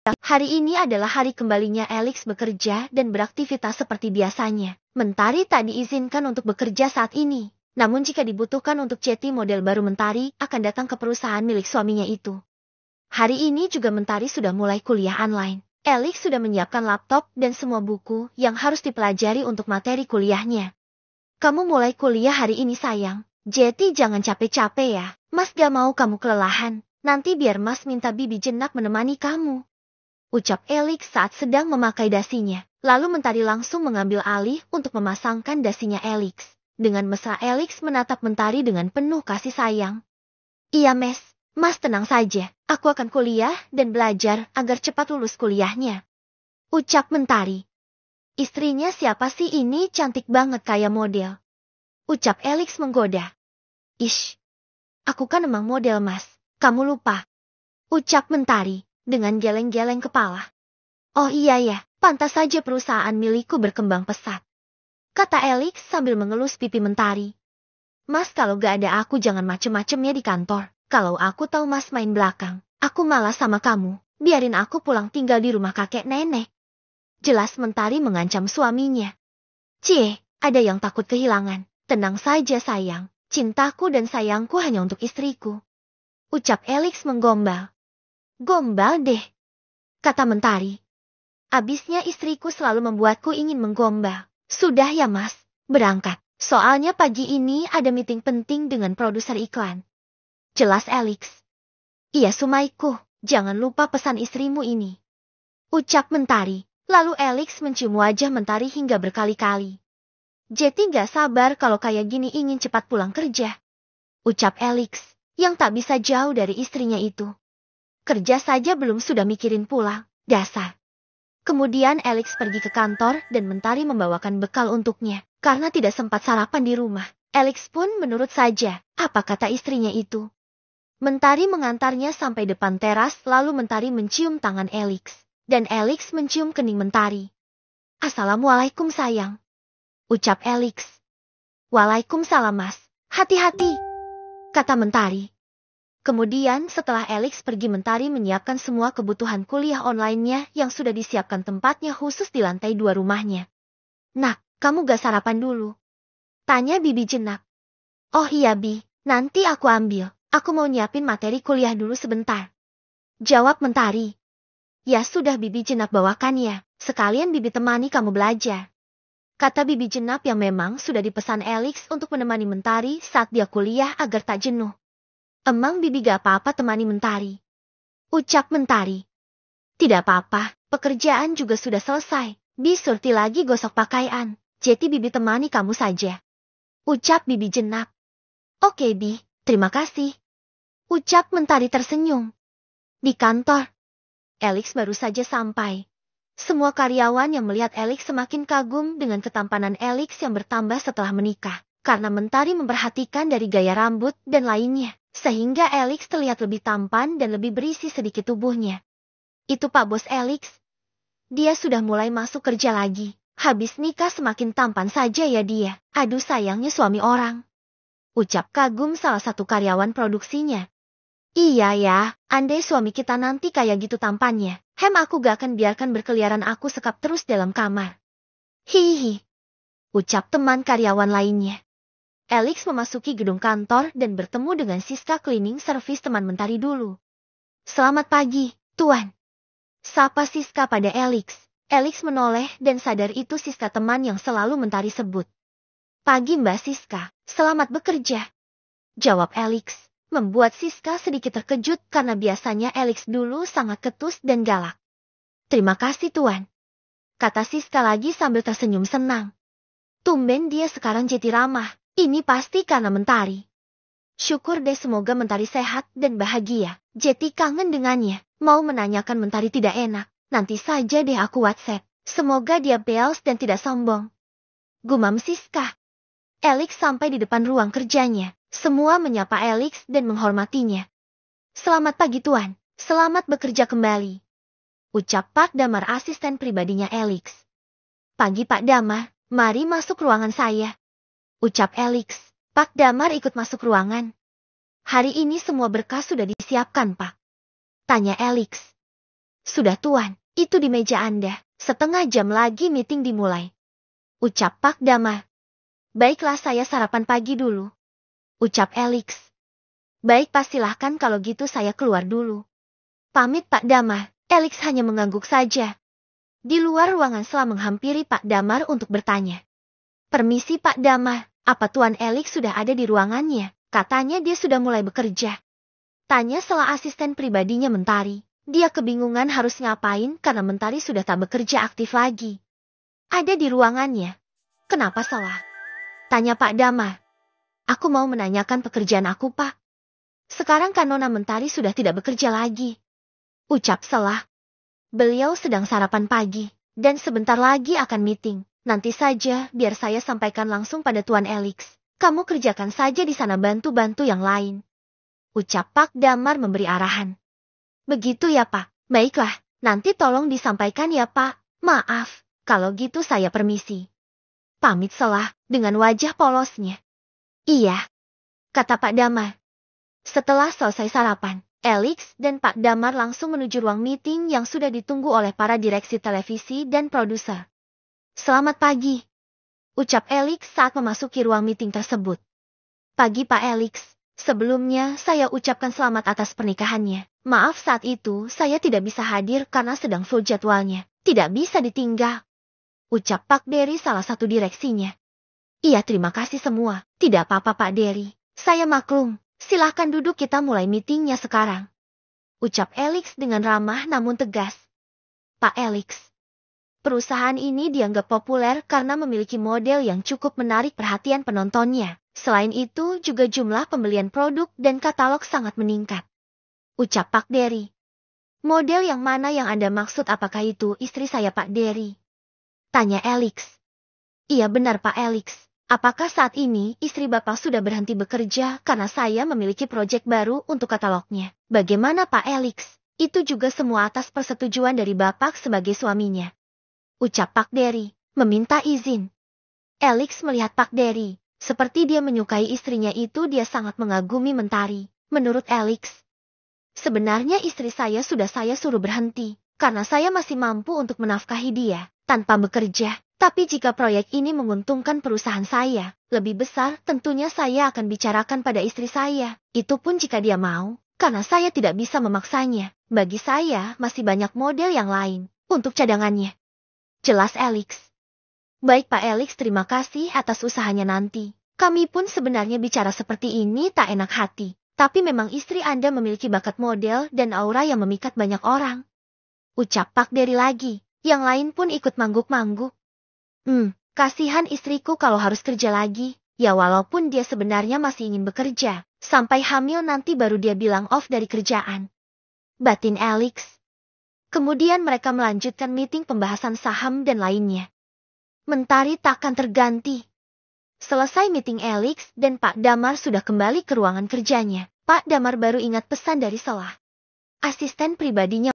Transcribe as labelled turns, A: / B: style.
A: Hari ini adalah hari kembalinya Alex bekerja dan beraktivitas seperti biasanya. Mentari tak diizinkan untuk bekerja saat ini. Namun jika dibutuhkan untuk Ceti, model baru Mentari akan datang ke perusahaan milik suaminya itu. Hari ini juga Mentari sudah mulai kuliah online. Alex sudah menyiapkan laptop dan semua buku yang harus dipelajari untuk materi kuliahnya. Kamu mulai kuliah hari ini sayang. Ceti jangan capek-capek ya. Mas gak mau kamu kelelahan. Nanti biar Mas minta Bibi Jenak menemani kamu. Ucap Alex saat sedang memakai dasinya. Lalu Mentari langsung mengambil alih untuk memasangkan dasinya Alex. Dengan mesra Alex menatap Mentari dengan penuh kasih sayang. Iya Mas tenang saja. Aku akan kuliah dan belajar agar cepat lulus kuliahnya. Ucap Mentari. Istrinya siapa sih ini, cantik banget kayak model. Ucap Alex menggoda. Ish, aku kan emang model Mas. Kamu lupa. Ucap Mentari dengan geleng-geleng kepala. Oh iya ya, pantas saja perusahaan milikku berkembang pesat. Kata Alex sambil mengelus pipi Mentari. Mas kalau gak ada aku jangan macem-macemnya di kantor. Kalau aku tahu Mas main belakang, aku malas sama kamu. Biarin aku pulang tinggal di rumah kakek nenek. Jelas Mentari mengancam suaminya. Cie, ada yang takut kehilangan. Tenang saja sayang, cintaku dan sayangku hanya untuk istriku. Ucap Alex menggombal. Gombal deh, kata Mentari. Abisnya istriku selalu membuatku ingin menggombal. Sudah ya Mas, berangkat. Soalnya pagi ini ada meeting penting dengan produser iklan. Jelas Alex. Iya Sumaiku, jangan lupa pesan istrimu ini. Ucap Mentari. Lalu Alex mencium wajah Mentari hingga berkali-kali. Ceti gak sabar kalau kayak gini ingin cepat pulang kerja. Ucap Alex, yang tak bisa jauh dari istrinya itu. Kerja saja belum sudah mikirin pulang, dasar. Kemudian Alex pergi ke kantor dan Mentari membawakan bekal untuknya. Karena tidak sempat sarapan di rumah, Alex pun menurut saja apa kata istrinya itu. Mentari mengantarnya sampai depan teras lalu Mentari mencium tangan Alex. Dan Alex mencium kening Mentari. Assalamualaikum sayang. Ucap Alex. Waalaikumsalam Mas, hati-hati. Kata Mentari. Kemudian setelah Alex pergi Mentari menyiapkan semua kebutuhan kuliah online-nya yang sudah disiapkan tempatnya khusus di lantai 2 rumahnya. Nak, kamu gak sarapan dulu? Tanya Bibi Jenak. Oh iya Bi, nanti aku ambil. Aku mau nyiapin materi kuliah dulu sebentar. Jawab Mentari. Ya sudah Bibi Jenak bawakan ya, sekalian Bibi temani kamu belajar. Kata Bibi Jenak yang memang sudah dipesan Alex untuk menemani Mentari saat dia kuliah agar tak jenuh. Emang Bibi gak apa-apa temani Mentari? Ucap Mentari. Tidak apa-apa, pekerjaan juga sudah selesai. Bi surti lagi gosok pakaian. Jadi Bibi temani kamu saja. Ucap Bibi Jenak. Oke Bi, terima kasih. Ucap Mentari tersenyum. Di kantor, Alex baru saja sampai. Semua karyawan yang melihat Alex semakin kagum dengan ketampanan Alex yang bertambah setelah menikah. Karena Mentari memperhatikan dari gaya rambut dan lainnya. Sehingga Alex terlihat lebih tampan dan lebih berisi sedikit tubuhnya. Itu Pak Bos Alex. Dia sudah mulai masuk kerja lagi. Habis nikah semakin tampan saja ya dia. Aduh sayangnya suami orang. Ucap kagum salah satu karyawan produksinya. Iya ya, andai suami kita nanti kayak gitu tampannya. Aku gak akan biarkan berkeliaran aku sekap terus dalam kamar. Hihi. Ucap teman karyawan lainnya. Alex memasuki gedung kantor dan bertemu dengan Siska cleaning service teman Mentari dulu. Selamat pagi, Tuan. Sapa Siska pada Alex. Alex menoleh dan sadar itu Siska teman yang selalu Mentari sebut. Pagi Mbak Siska, selamat bekerja. Jawab Alex, membuat Siska sedikit terkejut karena biasanya Alex dulu sangat ketus dan galak. Terima kasih Tuan. Kata Siska lagi sambil tersenyum senang. Tumben dia sekarang jadi ramah. Ini pasti karena Mentari. Syukur deh semoga Mentari sehat dan bahagia. Jeti kangen dengannya. Mau menanyakan Mentari tidak enak. Nanti saja deh aku WhatsApp. Semoga dia beals dan tidak sombong. Gumam Siska. Alex sampai di depan ruang kerjanya. Semua menyapa Alex dan menghormatinya. Selamat pagi Tuan. Selamat bekerja kembali. Ucap Pak Damar asisten pribadinya Alex. Pagi Pak Damar. Mari masuk ruangan saya. Ucap Alex. Pak Damar ikut masuk ruangan. Hari ini semua berkas sudah disiapkan, Pak. Tanya Alex. Sudah Tuan, itu di meja Anda. Setengah jam lagi meeting dimulai. Ucap Pak Dama. Baiklah saya sarapan pagi dulu. Ucap Alex. Baik Pak silahkan kalau gitu saya keluar dulu. Pamit Pak Dama, Alex hanya mengangguk saja. Di luar ruangan Sela menghampiri Pak Damar untuk bertanya. Permisi Pak Dama, apa Tuan Alex sudah ada di ruangannya? Katanya dia sudah mulai bekerja. Tanya Sela asisten pribadinya Mentari. Dia kebingungan harus ngapain karena Mentari sudah tak bekerja aktif lagi. Ada di ruangannya. Kenapa Sela? Tanya Pak Dama. Aku mau menanyakan pekerjaan aku Pak. Sekarang kan Nona Mentari sudah tidak bekerja lagi. Ucap Sela. Beliau sedang sarapan pagi, dan sebentar lagi akan meeting. Nanti saja biar saya sampaikan langsung pada Tuan Alex. Kamu kerjakan saja di sana bantu-bantu yang lain. Ucap Pak Damar memberi arahan. Begitu ya Pak, baiklah, nanti tolong disampaikan ya Pak. Maaf, kalau gitu saya permisi. Pamit Sela dengan wajah polosnya. Iya, kata Pak Damar. Setelah selesai sarapan, Alex dan Pak Damar langsung menuju ruang meeting yang sudah ditunggu oleh para direksi televisi dan produser. Selamat pagi, ucap Alex saat memasuki ruang meeting tersebut. Pagi Pak Alex, sebelumnya saya ucapkan selamat atas pernikahannya. Maaf saat itu saya tidak bisa hadir karena sedang full jadwalnya. Tidak bisa ditinggal. Ucap Pak Derry salah satu direksinya. Iya terima kasih semua. Tidak apa-apa Pak Derry. Saya maklum. Silahkan duduk kita mulai meetingnya sekarang. Ucap Alex dengan ramah namun tegas. Pak Alex. Perusahaan ini dianggap populer karena memiliki model yang cukup menarik perhatian penontonnya. Selain itu juga jumlah pembelian produk dan katalog sangat meningkat. Ucap Pak Derry. Model yang mana yang Anda maksud apakah itu istri saya Pak Derry? Tanya Alex. Iya benar Pak Alex. Apakah saat ini istri Bapak sudah berhenti bekerja karena saya memiliki proyek baru untuk katalognya? Bagaimana Pak Alex? Itu juga semua atas persetujuan dari Bapak sebagai suaminya. Ucap Pak Derry, meminta izin. Alex melihat Pak Derry. Seperti dia menyukai istrinya itu dia sangat mengagumi Mentari. Menurut Alex, sebenarnya istri saya sudah saya suruh berhenti. Karena saya masih mampu untuk menafkahi dia tanpa bekerja. Tapi jika proyek ini menguntungkan perusahaan saya, lebih besar tentunya saya akan bicarakan pada istri saya. Itu pun jika dia mau, karena saya tidak bisa memaksanya. Bagi saya masih banyak model yang lain untuk cadangannya. Jelas Alex. Baik Pak Alex terima kasih atas usahanya nanti. Kami pun sebenarnya bicara seperti ini tak enak hati. Tapi memang istri Anda memiliki bakat model dan aura yang memikat banyak orang. Ucap Pak Derry lagi. Yang lain pun ikut mangguk-mangguk. Kasihan istriku kalau harus kerja lagi. Ya walaupun dia sebenarnya masih ingin bekerja. Sampai hamil nanti baru dia bilang off dari kerjaan. Batin Alex. Kemudian mereka melanjutkan meeting pembahasan saham dan lainnya. Mentari takkan terganti. Selesai meeting Alex dan Pak Damar sudah kembali ke ruangan kerjanya. Pak Damar baru ingat pesan dari Sela. Asisten pribadinya